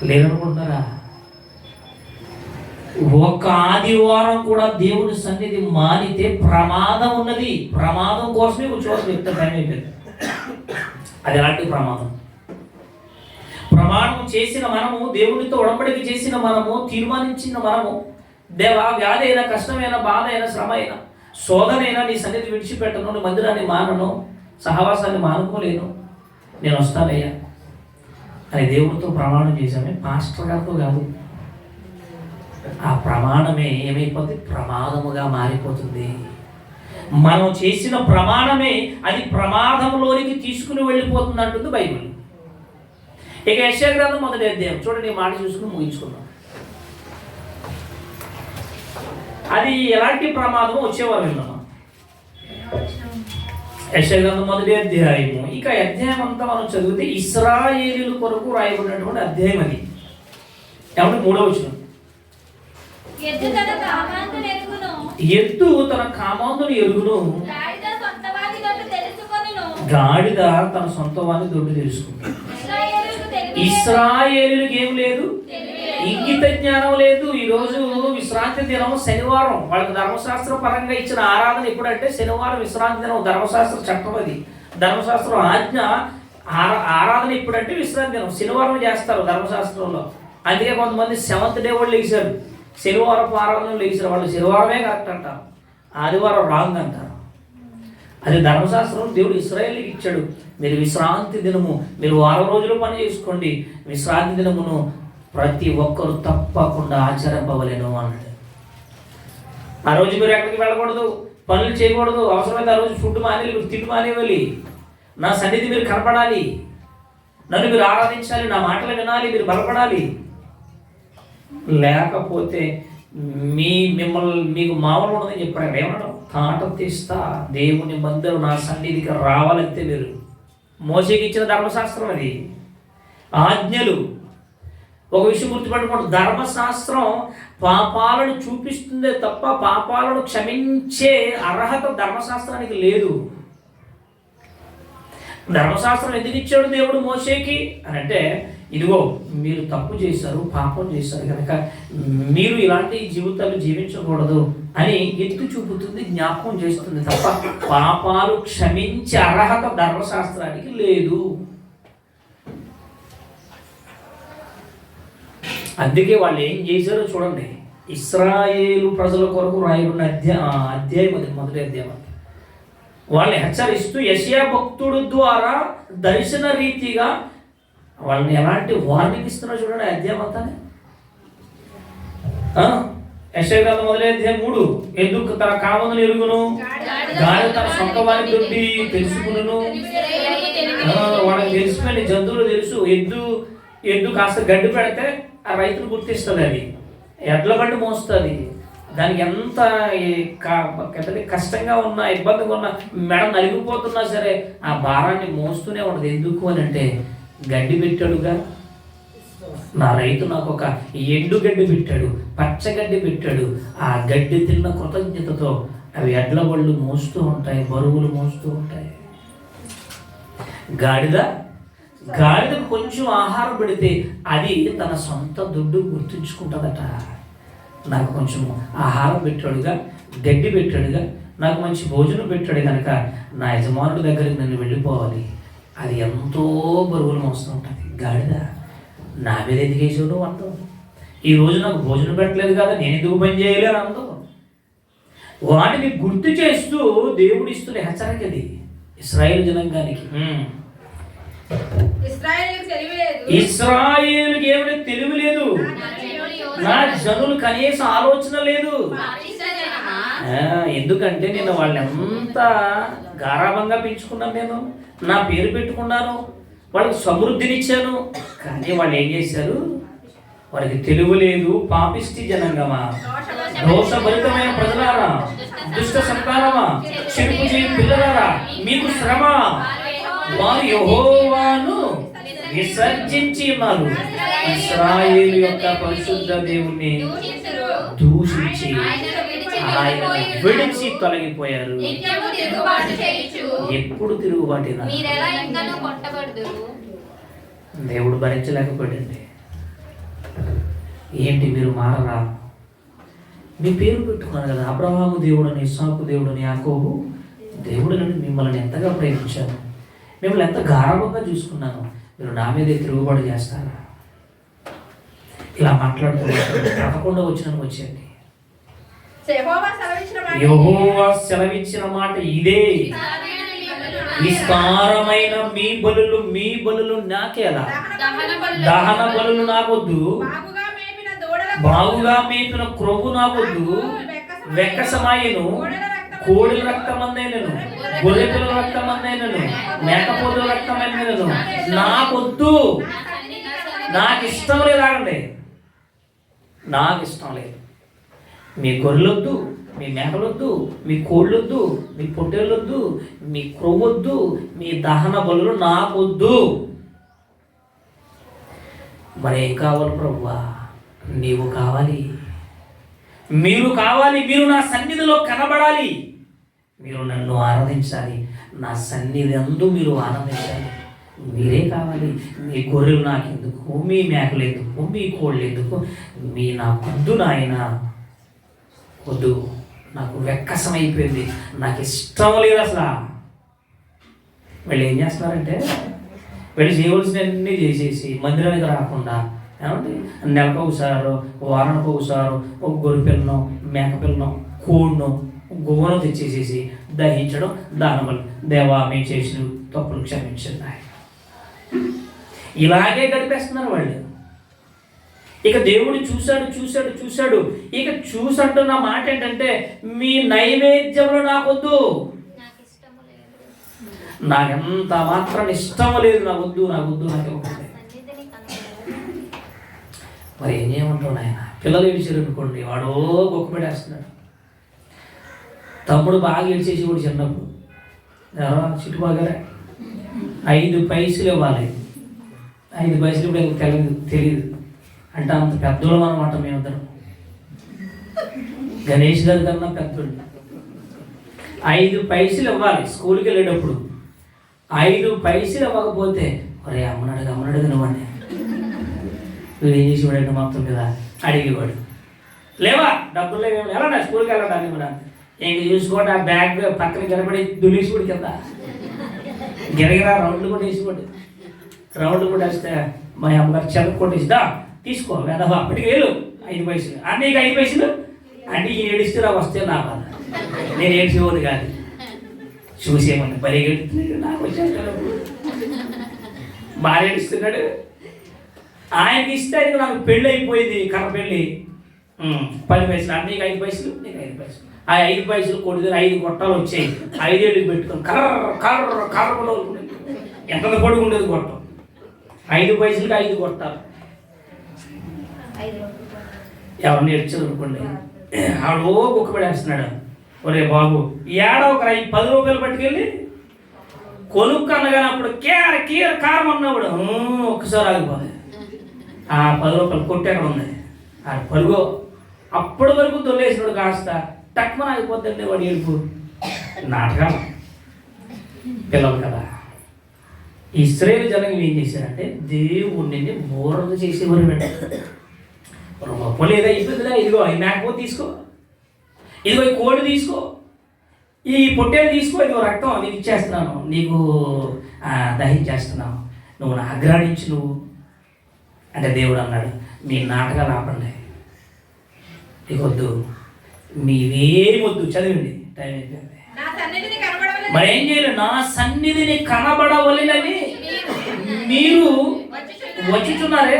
లేదనుకుంటున్నారా? ఒక ఆదివారం కూడా దేవుని సన్నిధి మానితే ప్రమాదం ఉన్నది. ప్రమాదం కోసమే కూర్చోవాల్సి వ్యక్తి టైం అయిపోయింది. అది ఎలాంటి ప్రమాదం? ప్రమాణం చేసిన మనము, దేవునితో ఉడంబడిక చేసిన మనము, తీర్మానించిన మనము, దేవా వ్యాధి అయినా, కష్టమైనా, బాధ అయినా, శ్రమ అయినా, శోధనైనా నీ సన్నిధి విడిచిపెట్టను, నీ మందిరాన్ని మానను, సహవాసాన్ని మానుకోలేను, నేను వస్తానయ్యా అని దేవుడితో ప్రమాణం చేశామే, పాస్టర్ గారితో కాదు. ఆ ప్రమాణమే ఏమైపోతుంది? ప్రమాదముగా మారిపోతుంది. మనం చేసిన ప్రమాణమే అది ప్రమాదంలోనికి తీసుకుని వెళ్ళిపోతుంది అంటుంది బైబిల్. ఇక యెషయా గ్రంథం 1వ అధ్యాయం చూడండి, ఈ మాట చూసుకుని ముగించుకుందాం. అది ఎలాంటి ప్రమాదమో వచ్చేవారు విన్నాము. యెషయా గ్రంథం 1వ అధ్యాయము. ఇక అధ్యాయం అంతా మనం చదివితే ఇశ్రాయేలీయుల కొరకు రాయబడినటువంటి అధ్యాయం అది. కాబట్టి 3వ వచనం, ఎద్దు తన కామాంతుని ఎరుగును, గాడిద తన సొంత వాని దొడ్డు తెలుసుకుంది. ఇశ్రాయేలీయులకు ఏం లేదు? ఇంగిత జ్ఞానం లేదు. ఈరోజు విశ్రాంతి దినం శనివారం. వాళ్ళకి ధర్మశాస్త్ర పరంగా ఇచ్చిన ఆరాధన ఎప్పుడంటే శనివారం విశ్రాంతి దినం. ధర్మశాస్త్ర చట్టం అది, ధర్మశాస్త్రం ఆజ్ఞ. ఆరాధన ఎప్పుడంటే విశ్రాంతి దినం, శనివారం చేస్తారు ధర్మశాస్త్రంలో. అందుకే కొంతమంది 7th డే వాళ్ళు లేచారు, శనివారం ఆరాధనలు లేచారు. వాళ్ళు శనివారమే కరెక్ట్ అంటారు, ఆదివారం రాంగ్ అంటారు. అది ధర్మశాస్త్రం దేవుడు ఇశ్రాయేలుకి ఇచ్చాడు. మీరు విశ్రాంతి దినము, మీరు 6 రోజులు పని చేసుకోండి, విశ్రాంతి దినమును ప్రతి ఒక్కరు తప్పకుండా ఆచరింపవలెను అన్నాడు. ఆ రోజు మీరు ఎక్కడికి వెళ్ళకూడదు, పనులు చేయకూడదు, అవసరమైతే ఆ రోజు ఫుడ్ మానేయాలి, మీరు తిండి మానేయాలి, నా సన్నిధి మీరు కనపడాలి, నన్ను మీరు ఆరాధించాలి, నా మాటలు వినాలి, మీరు బలపడాలి. లేకపోతే మిమ్మల్ని మీకు మామూలు ఉండదని చెప్పాడు. ఏమన్నాడు? తాట తీస్తా, దేవుని మందిరం నా సన్నిధికి రావాలంటే మీరు. మోసేకి ఇచ్చిన ధర్మశాస్త్రం అది, ఆజ్ఞలు. ఒక విషయం గుర్తుపెట్టుకోండి, ధర్మశాస్త్రం పాపాలను చూపిస్తుందే తప్ప పాపాలను క్షమించే అర్హత ధర్మశాస్త్రానికి లేదు. ధర్మశాస్త్రం ఎందుకు ఇచ్చాడు దేవుడు మోషేకి అని అంటే, ఇదిగో మీరు తప్పు చేశారు, పాపం చేశారు కనుక మీరు ఇలాంటి జీవితాలు జీవించకూడదు అని ఎత్తి చూపుతుంది, జ్ఞాపకం చేస్తుంది తప్ప పాపాలు క్షమించే అర్హత ధర్మశాస్త్రానికి లేదు. అందుకే వాళ్ళు ఏం చేశారో చూడండి. ఇశ్రాయేలు ప్రజల కొరకు రాయబడిన అధ్యాయం అది, మొదటి అధ్యాయం. వాళ్ళని హెచ్చరిస్తూ యెషయా భక్తుడు ద్వారా దర్శన రీతిగా వాళ్ళని ఎలాంటి వార్నింగ్ ఇస్తున్నా చూడండి అధ్యాయం అంతానే. యెషయా గ్రంథం మొదటి అధ్యాయం 3, ఎందుకు తన కామను ఎరుగును, గాలి తన సొంత వారి దొడ్డి తెలుసుకును. వాళ్ళకి తెలిసిపోయిన జంతువులు తెలుసు. ఎద్దు కాస్త గడ్డి పెడితే ఆ రైతును గుర్తిస్తుంది, అది ఎడ్ల బండి మోస్తుంది. దానికి ఎంత కష్టంగా ఉన్నా, ఇబ్బందిగా ఉన్నా, మెడ నలిగిపోతున్నా సరే ఆ భారాన్ని మోస్తూనే ఉండదు. ఎందుకు అని అంటే గడ్డి పెట్టాడుగా నా రైతు, నాకు ఒక ఎండు గడ్డి పెట్టాడు, పచ్చగడ్డి పెట్టాడు. ఆ గడ్డి తిన్న కృతజ్ఞతతో అవి ఎడ్ల బళ్ళు మోస్తూ ఉంటాయి, బరువులు మోస్తూ ఉంటాయి. గాడిదకు కొంచెం ఆహారం పెడితే అది తన సొంత దుడ్డు గుర్తుంచుకుంటుందట. నాకు కొంచెం ఆహారం పెట్టాడుగా, గడ్డి పెట్టాడుగా, నాకు మంచి భోజనం పెట్టాడు కనుక నా యజమానుడి దగ్గరికి నన్ను వెళ్ళిపోవాలి. అది ఎంతో బరువులు మోస్తూ ఉంటుంది. గాడిద నా మీద ఎదిగేసాడు అంటాం. ఈరోజు నాకు భోజనం పెట్టలేదు కదా, నేను ఎందుకు పని చేయలేను అంటాం. వాటిని గుర్తు చేస్తూ దేవుడు ఇస్తున్న హెచ్చరిక అది ఇశ్రాయేలు జనాంగానికి. ఇశ్రాయేలుకి ఏమైనా తెలివి లేదు, నా జనులు కనీస ఆలోచన లేదు. ఎందుకంటే నేను వాళ్ళని ఎంత గారాభంగా పెంచుకున్నాను, నేను నా పేరు పెట్టుకున్నాను, వాళ్ళకి సమృద్ధినిచ్చాను. కానీ వాళ్ళు ఏం చేశారు? వారికి తెలివి లేదు. పాపిష్టి జనాంగమా, దోషభరితమైన ప్రజలారా, దుష్ట సంతానమా, చెరుపు చేయి పిల్లలారా, మీకు శ్రమ. వారు యెహోవాను విసర్జించి ఉన్నారు. ఇశ్రాయేలు యొక్క పరిశుద్ధ దేవుణ్ణి దూషించి ఆయన విడిచి తొలగిపోయారు. ఎప్పుడు తిరుగుబాటు దేవుడు భరించలేకపోయాడండి. ఏంటి మీరు మారరా? మీ పేరు పెట్టుకున్నారు కదా, అబ్రహాము దేవుడని, ఇస్సాకు దేవుడని, యాకోబు దేవుడని మిమ్మల్ని ఎంతగా ప్రేమించాను, మిమ్మల్ని ఎంత గారవంగా చూసుకున్నాను, మీరు నా మీదే తిరుగుబాటు చేస్తారా? ఇలా మాట్లాడుతున్నారు. తప్పకుండా వచ్చేయండి. యెహోవా సెలవిచ్చిన మాట ఇదే, విస్తారమైన మీ బలులు నాకేలా, దహన బలులు నాకొద్దు, బాగుగా మేపిన క్రొవ్వు నాకొద్దు, వెక్కసమాయను, కోడిల రక్తమందైనను, గొర్రెపిల్ల రక్తమందైనను, మేకపోతుల రక్తమైనను నాకొద్దు. నాకు ఇష్టం లేదు. ఆగండి, నాకు ఇష్టం లేదు. మీ గొర్రెలొద్దు, మీ మేకలొద్దు, మీ కోళ్ళొద్దు, మీ పొట్టేళ్ళొద్దు, మీ క్రొవ్వొద్దు, మీ దహన బలులు నాకొద్దు. మరేం కావాలి ప్రభువా? నీవు కావాలి, మీరు కావాలి. మీరు నా సన్నిధిలో కనబడాలి, మీరు నన్ను ఆరాధించాలి, నా సన్నిధి అందు మీరు ఆనందించాలి. మీరే కావాలి. మీ గొర్రెలు నాకు ఎందుకు, మీ మేకలు ఎందుకు, మీ కోళ్ళు ఎందుకు, మీ నాకొద్దు నాయన, వద్దు. నాకు వెక్కసం అయిపోయింది, నాకు ఇష్టం లేదు అసలు. వీళ్ళు ఏం చేస్తున్నారంటే వీళ్ళు చేయవలసినవన్నీ చేసేసి మందిరానికి రాకుండా ఏమంటే నెలకు ఒకసారో వారానికి ఒకసారో ఒక గొర్రె పిల్లను, మేక పిల్లను, కోడ్ను, గువ్వను తెచ్చేసేసి దహించడం, దానములు, దేవా మేము చేసిన తప్పులు క్షమించండి. ఇలాగే గడిపేస్తున్నారు వాళ్ళు. ఇక దేవుడు చూశాడు. ఇక చూసంటున్న మాట ఏంటంటే, మీ నైవేద్యములు నాకొద్దు, నాకెంత మాత్రం ఇష్టం లేదు, నాకొద్దు, నాకు ఇవ్వకండి. మరి ఏం చేయమంటావు నాయన? పిల్లలు ఏడ్చారు అనుకోండి, వాడో గొక్క పెట్టేస్తున్నాడు. తమ్ముడు బాగా ఏడ్చేసి కూడా చిన్నప్పుడు చుట్టుపక్కల 5 పైసలు ఇవ్వాలి. 5 పైసలు ఇప్పుడు తెలియదు అంటే అంత పెద్దోళ్ళం అనమాట మేమిద్దరం. గణేష్ గారి కన్నా పెద్దోళ్ళు. 5 పైసలు ఇవ్వాలి స్కూల్కి వెళ్ళేటప్పుడు. 5 పైసలు ఇవ్వకపోతే ఒరే అమ్మనడుగు నువ్వండి వీడు ఏం చేసేవాడంటే మొత్తం మీద అడిగేవాడు. లేవా డబ్బులు లేవేమో ఎలా నా స్కూల్కి వెళ్ళడానికి కూడా ఇంక చూసుకోండి. ఆ బ్యాగ్ పక్కన గిరబడి దులేసిపోడు కింద గిరగిరా రౌండ్లు కూడా వేసిపోడు. రౌండ్లు కూడా వేస్తే మా అమ్మగారు చెలకు కొట్టేసిదా తీసుకో వెదవ అప్పటికి వేలు 5 పైసలు అన్నీ 5 పైసలు అంటే ఏడిస్తే నాకు వస్తే నా బాధ. నేను ఏడ్చేవాడు కాదు. చూసేమన్నా పరిగెడుతున్నాడు నాకు వచ్చేస్తాడు బాగా ఏడుస్తున్నాడు. ఆయనకి ఇస్తే అది నాకు పెళ్ళి అయిపోయింది. కర్ర పెళ్ళి 10 పైసలు అన్నీ 5 పైసలు నీకు 5 పైసలు. ఆ 5 పైసలు కొడితే 5 గొట్టాలు వచ్చాయి. 5 ఏళ్ళు పెట్టుకొని కర్రలో ఎంత పొడుగు ఉండేది గొట్టం. 5 పైసలకి 5 గొట్టాలు. ఎవరిని ఏడ్చారు అనుకోండి ఆడో కుక్క పడేస్తున్నాడు. ఒరే బాబు ఏడో ఒక 10 రూపాయలు పట్టుకెళ్ళి కొనుక్కు అనగానే అప్పుడు కీర కారం అన్నప్పుడు ఒక్కసారి ఆగిపోతుంది. ఆ 10 రూపాయలు కొట్టాక ఉంది ఆ పరుగు. అప్పటి వరకు తొలేసినాడు కాస్త టక్మన అయిపోద్దండి వాడు ఏడుపు. నాటకాలు పిల్లలు కదా. ఇశ్రాయేలు జనం ఏం చేశారంటే దేవుడిని బోరద చేసేవారు. లేదా ఇబ్బందిలా ఇదిగో ఈ మేకపోతే తీసుకో, ఇదిగో ఈ కోడి తీసుకో, ఈ పొట్టేలు తీసుకో, ఇదిగో రక్తం నీకు ఇచ్చేస్తున్నాను, నీకు దహించేస్తున్నావు, నువ్వు నా ఆగ్రహించు నువ్వు అంటే దేవుడు అన్నాడు మీ నాటకాలు ఆపండి, ఇకొద్దు మీవేమొద్దు చదివండి టైం అయిపోయింది. మరి ఏం చేయాలి? నా సన్నిధిని కనబడవలెనని మీరు వచ్చుచున్నారే.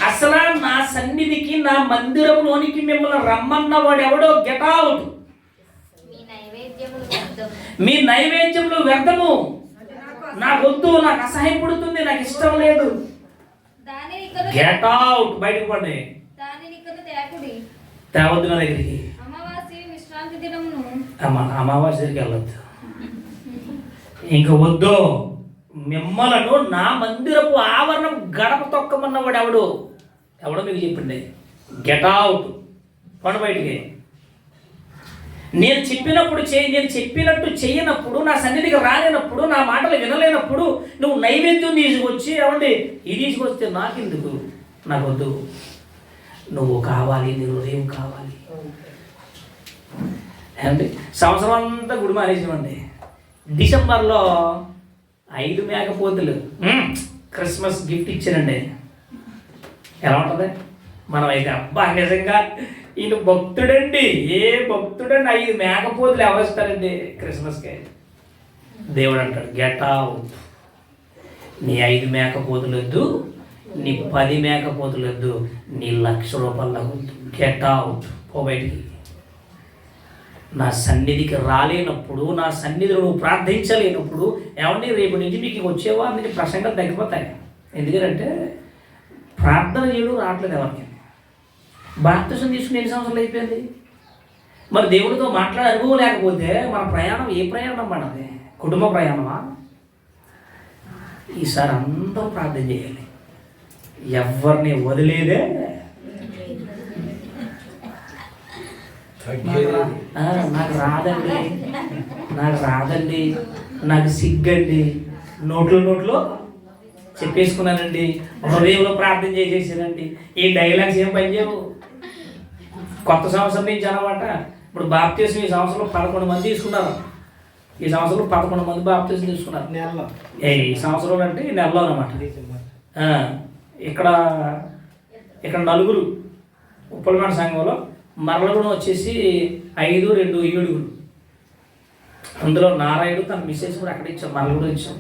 అసలు నా సన్నిధికి నా మందిరంలోనికి మిమ్మల్ని రమ్మన్న వాడు ఎవడో గెట్ అవుట్. మీ నైవేద్యములు వ్యర్థము, నాకు వద్దు, నాకు అసహ్యం పుడుతుంది, నాకు ఇష్టం లేదు, గెట్ అవుట్, బయటకు పడి తేవద్దు నా దగ్గరికి. అమావాస్య దగ్గరికి వెళ్ళొద్దు, ఇంక వద్దు. మిమ్మలను నా మందిరపు ఆవరణం గడప తొక్కమన్నవాడు ఎవడో మీకు చెప్పింది. గెట్ అవుట్, కొండ బయటికి. నేను చెప్పినప్పుడు నేను చెప్పినట్టు చేయనప్పుడు, నా సన్నిధికి రాలేనప్పుడు, నా మాటలు వినలేనప్పుడు నువ్వు నైవేద్యం తీసుకొచ్చి ఏమండి ఇది తీసుకొస్తే నాకెందుకు, నాకు వద్దు, నువ్వు కావాలి, నీ హృదయం కావాలి. ఏమండి సంవత్సరం అంతా గుడి మానేసామండి. డిసెంబర్లో 5 మేకపోతులు క్రిస్మస్ గిఫ్ట్ ఇచ్చారండి. ఎలా ఉంటుంది? మనం అయితే అబ్బా నిజంగా ఈయన భక్తుడండి, ఏ భక్తుడండి 5 మేకపోతులు ఎవరిస్తారండి క్రిస్మస్కి? దేవుడు అంటాడు గెట్ అవుట్. నీ 5 మేకపోతులు వద్దు, నీ 10 మేకపోతులు వద్దు, నీ 1,00,000 రూపాయలు వద్దు, గెట్ అవుట్, పో బయటికి. నా సన్నిధికి రాలేనప్పుడు, నా సన్నిధిలో నువ్వు ప్రార్థించలేనప్పుడు ఏమంటే రేపు నుంచి మీకు వచ్చేవా నీకు ప్రసంగాలు తగ్గిపోతాయి. ఎందుకంటే ప్రార్థన చేయడం రావట్లేదు ఎవరికి. బాప్తిసం తీసుకుని 8 సంవత్సరాలు అయిపోయింది. మరి దేవుడితో మాట్లాడే అనుభవం లేకపోతే మన ప్రయాణం ఏ ప్రయాణం మనది? కుటుంబ ప్రయాణమా? ఈసారి అందరూ ప్రార్థన చేయాలి, ఎవరిని వదిలేదే. నాకు రాదండి, నాకు సిగ్గండి, నోట్లో చెప్పేసుకున్నానండి, హృదయంలో ప్రార్థన చేసేసానండి. ఈ డైలాగ్స్ ఏం పనిచేయవు. కొత్త సంవత్సరం నుంచి అనమాట. ఇప్పుడు బాప్తిసం ఈ సంవత్సరంలో 11 మంది తీసుకున్నారు. ఈ సంవత్సరంలో 11 మంది బాప్తిసం తీసుకున్నారు. ఈ సంవత్సరం అంటే ఈ నెలలో అనమాట. ఇక్కడ 4 ఉప్పలమాట సంఘంలో, మరలగూడెం వచ్చేసి 5, 2 7. అందులో నారాయణ తన మిస్సెస్ కూడా అక్కడ ఇచ్చాం, మరలగూడెం ఇచ్చాం.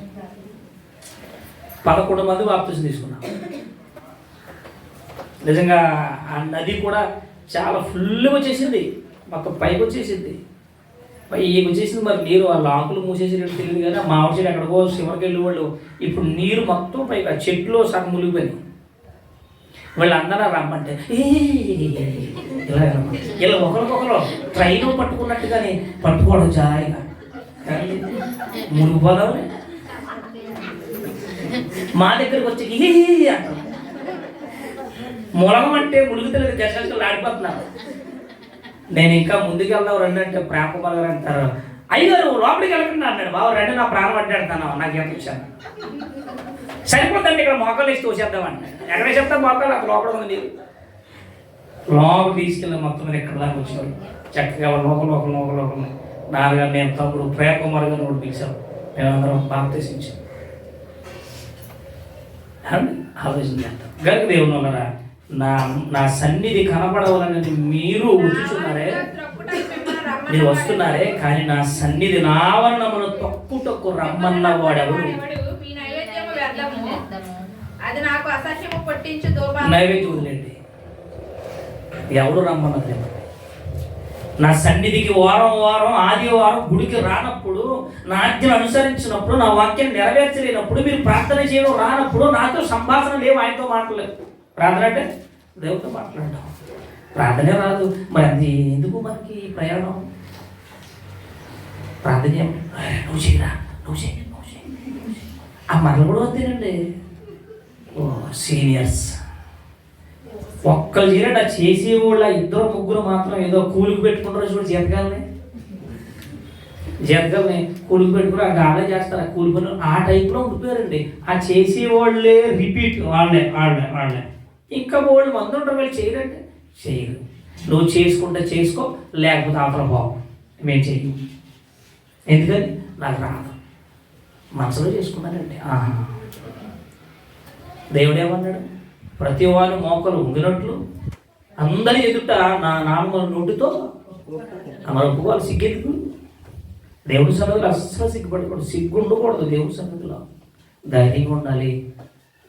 11 మంది బాప్తిసం తీసుకున్నాం. నిజంగా ఆ నది కూడా చాలా ఫుల్గా వచ్చేసింది, మొత్తం పైకి వచ్చేసింది, పైకి వచ్చేసింది. మరి నీరు వాళ్ళ ఆకులు మూసేసి తెలియదు కానీ మామిడి చెట్టు ఎక్కడికో చివరికి వెళ్ళి వాళ్ళు ఇప్పుడు నీరు మొత్తం పైకి ఆ చెట్లు సగం మునిగిపోయింది. వాళ్ళు అందరూ రమ్మంటే ఇలా ఒకరికొకరు ట్రైన్ పట్టుకున్నట్టుగానే పట్టుకోవడం జాయిగా మునిగిపోదాం. మా దగ్గరికి వచ్చి అంటారు, ములగం అంటే మునిగితలేదు, గసగసలు ఆడిపోతున్నారు. నేను ఇంకా ముందుకు వెళ్దాం రండి అంటే ప్రేమ కుమార్ గారు అంటారు, అయ్యగారు లోపలికి వెళ్ళకుండా అన్నాడు, బాబు రండి నా ప్రాణం అడ్డాడుతాను నాకు ఎంత ఇచ్చాను. సరిపోతుందండి ఇక్కడ మోకాలు వేసి తోసేద్దామండి. ఎక్కడ చెప్తాం మోకాలు అక్కడ లోపల ఉంది. మీరు లోపల తీసుకెళ్ళి మొత్తం మీద ఎక్కడ దాకా వచ్చేవాళ్ళు చక్కగా లోపల నాన్నగారు నేను తమ్ముడు ప్రేమ కుమార్ గారు కూడా పిలిచాం. మేమందరం బాప్తీసించాం. ఆలోచన చేస్తాం గనుక దేవుని వల్ల నా సన్నిధి కనపడవాలని మీరు వచ్చుచున్నారే, మీరు వస్తున్నారే, కానీ నా సన్నిధి నావరణమును తొక్కు రమ్మన్న వాడెవడు? నైవేద్యం వదిలేండి, ఎవడు రమ్మన్నది? నా సన్నిధికి వారం ఆదివారం గుడికి రానప్పుడు, నా ఆజ్ఞను అనుసరించినప్పుడు, నా వాక్యాన్ని నెరవేర్చలేనప్పుడు, మీరు ప్రార్థన చేయడం రానప్పుడు, నాతో సంభాషణ లేవు, ఆయనతో మాట్లాడలేదు. ప్రార్థన అంటే దేవుడితో మాట్లాడటం, ప్రార్థనే రాదు. మరి అది ఎందుకు మనకి ప్రయాణం? ప్రార్థన చేయండి, నువ్వు చేయరా, నువ్వు చేయి ఆ మనలు కూడా వద్దేనండి. ఓ సీనియర్స్ ఒక్కరు చేయరండి. ఆ చేసేవాళ్ళ 2-3 మాత్రం ఏదో కూలికి పెట్టుకుంటారు చూడు, జీతకాలని కూలికి పెట్టుకుని ఆ గాలే చేస్తారు, ఆ కూలి పనులు ఆ టైప్లో ఉండిపోయారండి. ఆ చేసేవాళ్ళే రిపీట్, వాళ్ళే ఇంకా వాళ్ళు మంది ఉంటారు, వాళ్ళు చేయరండి, చేయరు. నువ్వు చేసుకుంటే చేసుకో, లేకపోతే అవతల బాగు, మేము చెయ్యి. ఎందుకని నాకు రాదు, మనసులో చేసుకున్నానండి. దేవుడు ఏమన్నాడు? ప్రతి వాళ్ళు మోకలు ఉంగినట్లు అందరి ఎదుట నా నామ నోటితో అమర ఒప్పుకోవాలి. సిగ్గెందుకు? దేవుడి సన్నిధిలో అస్సలు సిగ్గుపడకూడదు, సిగ్గుండకూడదు. దేవుడి సన్నిధిలో ధైర్యంగా ఉండాలి,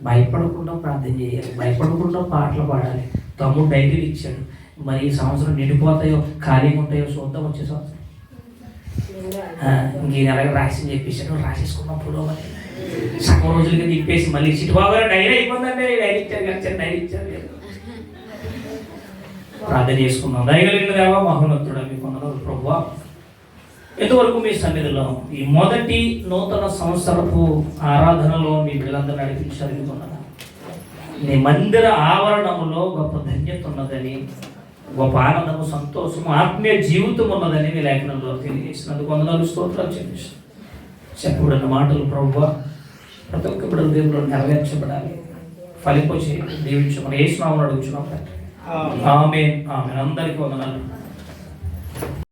భయపడకుండా ప్రార్థన చేయాలి, భయపడకుండా పాటలు పాడాలి. తమ్ముడు డైరీలు ఇచ్చాడు, మరి ఈ సంవత్సరం నిండిపోతాయో ఖాళీగా ఉంటాయో చూద్దాం. వచ్చే సంవత్సరం ఇంక ఎలాగ రాసి చెప్పేసాడు, రాసేసుకున్నప్పుడు మరి సగం రోజులకి తిప్పేసి మళ్ళీ చిట్టుబాబు గారు డైరీ అయిపోతుందంటే డైరీ ఇచ్చారు. ప్రార్థన చేసుకున్నాం. దయగలిగిన దేవా, మహోన్నతుడా, మీ కొందరు ప్రభువా, ఇంతవరకు మీ సన్నిధిలో ఈ మొదటి నూతన సంవత్సరపు ఆరాధనలో మీ బిడ్డలందరూ నడిపించారు. నీ మందిర ఆవరణములో గొప్ప ధన్యత ఉన్నదని, గొప్ప ఆనందము, సంతోషము, ఆత్మీయ జీవితం ఉన్నదని మీ లేఖనంలో తెలియజేసినందుకు వందనాలు, స్తోత్రాలు చెల్లిస్తాను. చెప్పబడిన మాటలు ప్రభువా ప్రతి ఒక్క బిడ్డల దేవుళ్ళు నెరవేర్చబడాలి, ఫలింప చేయాలి, దీవించమని యేసు నామమున అడుగుచున్నాం. ఆమేన్. అందరికీ వందనాలు.